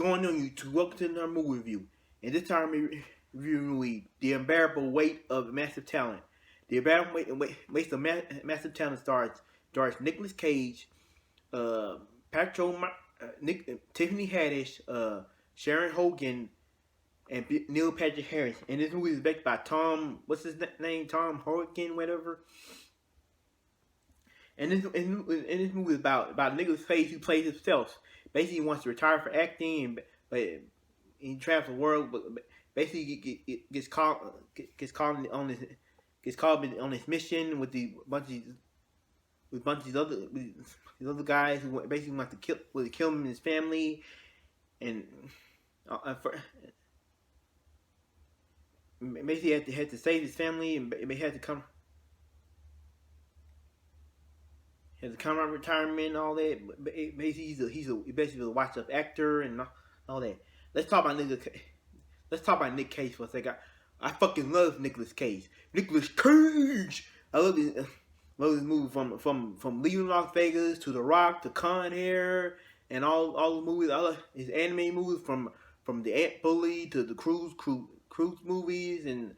Going on YouTube, welcome to another movie review. And this time we review movie The Unbearable Weight of Massive Talent. The Unbearable Weight of Massive Talent stars Nicolas Cage, uh, Tiffany Haddish, Sharon Hogan, and Neil Patrick Harris. And this movie is backed by what's his name? Tom Hogan, whatever. And this movie is about Nicolas Cage, who plays himself. Basically, he wants to retire from acting, but he travels the world. But basically, he gets called on his mission with the bunch of these other guys who basically want to kill him and his family, and basically had to save his family, and he had to come. His current retirement and all that. Basically, he's basically a watch up actor and all that. Let's talk about Nick Cage for a second. I fucking love Nicolas Cage. Nicolas Cage. I love this movie from Leaving Las Vegas to The Rock to Con Air and all the movies. I love his anime movies from the Ant Bully to the Cruise movies and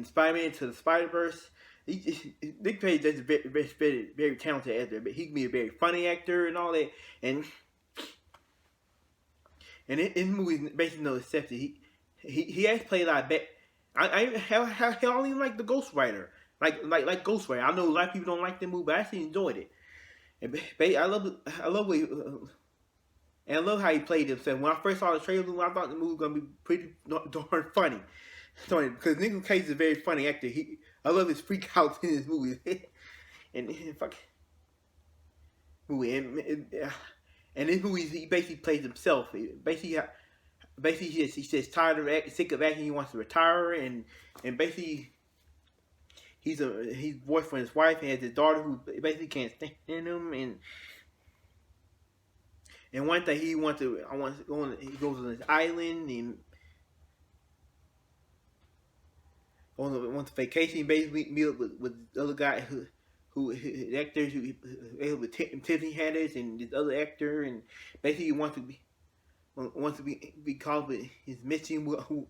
Spider-Man to the Spider-Verse. Nick Cage is a very talented actor, but he can be a very funny actor and all that. And in movies, basically no exception. He has played a lot of bad. I don't even like the Ghost Rider, like Ghost Rider. I know a lot of people don't like the movie, but I actually enjoyed it. And I love what and I love how he played himself. When I first saw the trailer, I thought the movie was gonna be pretty darn funny. Because Nicolas Cage is a very funny actor. I love his freak out in his movies. and fuck movie and this movie he basically plays himself. Basically he says tired of sick of acting. He wants to retire and basically he's boyfriend, his wife, and has his daughter who basically can't stand him and one day he goes on this island and on vacation, basically meet up with the other guy who actors who with Tiffany Haddish and this other actor, and basically wants to be called with his mission. Who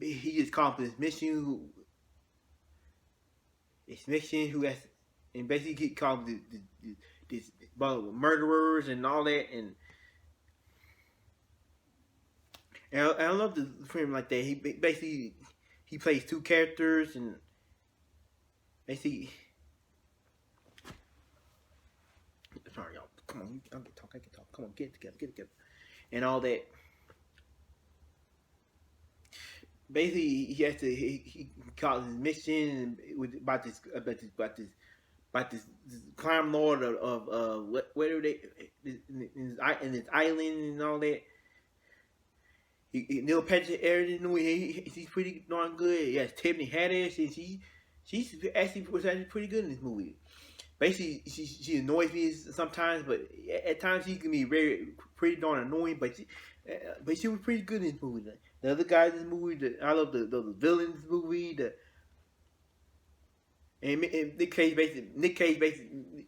he is called with his mission. Who has and basically get called this murderers and all that and I love the film like that. He basically plays two characters and basically. Sorry, y'all. Come on, I can talk. Come on, get it together, and all that. Basically, he calls his mission about this crime lord of whatever they in this island and all that. Neil Patrick Harris, he's pretty darn good. He has Tiffany Haddish, and she's actually pretty good in this movie. Basically, she annoys me sometimes, but at times she can be pretty darn annoying. But she was pretty good in this movie. The other guys in this movie, I love the villains in this movie. And Nick Cage basically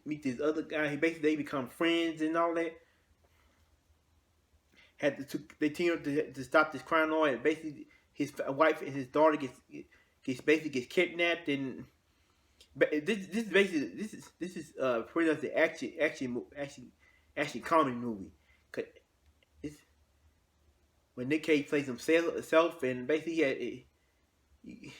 meets this other guy. They become friends and all that. They team up to stop this crime lord. Basically, his wife and his daughter gets kidnapped, and this is pretty much the action comedy movie. Cause it's when Nick Cage plays himself, and basically he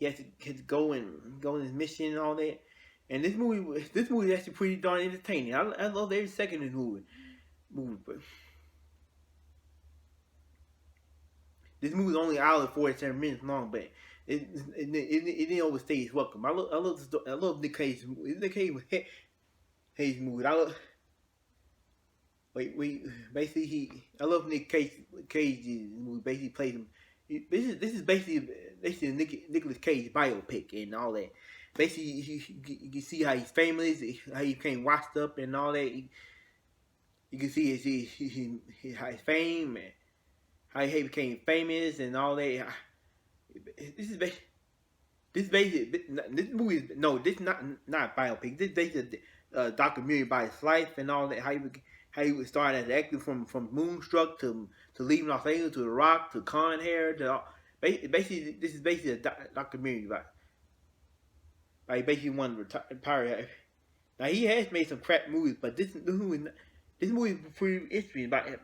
has to go on his mission and all that. And this movie is actually pretty darn entertaining. I love every second of this movie. But this movie is only an hour and 47 minutes long, but it didn't overstay its welcome. I love Nick Cage. Nick Cage movie. I love Nick Cage's movie. Basically plays him. This is basically Nicolas Cage biopic and all that. Basically, you can see how he's famous, how he became washed up and all that. You can see his fame and how he became famous and all that. This movie is not biopic. This documentary about his life and all that. How he would start as an actor from Moonstruck to leaving Los Angeles to The Rock to Con Hair to basically this is basically a documentary about like basically one retire. Now he has made some crap movies, but this movie is pretty interesting about him,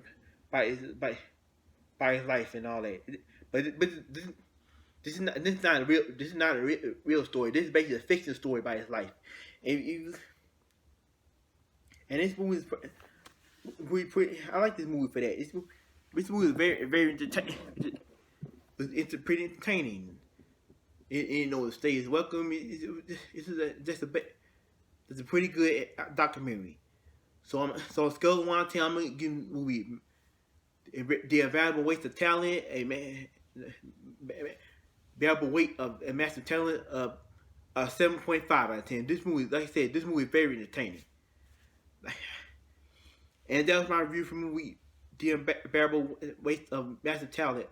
by his life and all that. But this is not a real story. This is basically a fiction story about his life. And, and this movie is pretty. I like this movie for that. This movie is very entertaining. It's pretty entertaining. You know, the stage is welcome. It's a pretty good documentary. So scale of 1 to 10, I'm gonna give the movie the Unbearable Waste of Talent, a man, Unbearable Weight of a Massive Talent of a 7.5 out of 10. This movie, like I said, this movie is very entertaining. And that was my review for the movie, The Unbearable Waste of Massive Talent.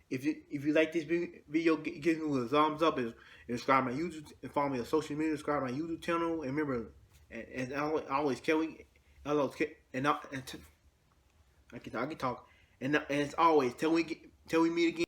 If you like this video, give me a thumbs up and subscribe to my YouTube and follow me on social media. Subscribe to my YouTube channel and remember, and I always Kelly, I can talk, and as always, till we meet again.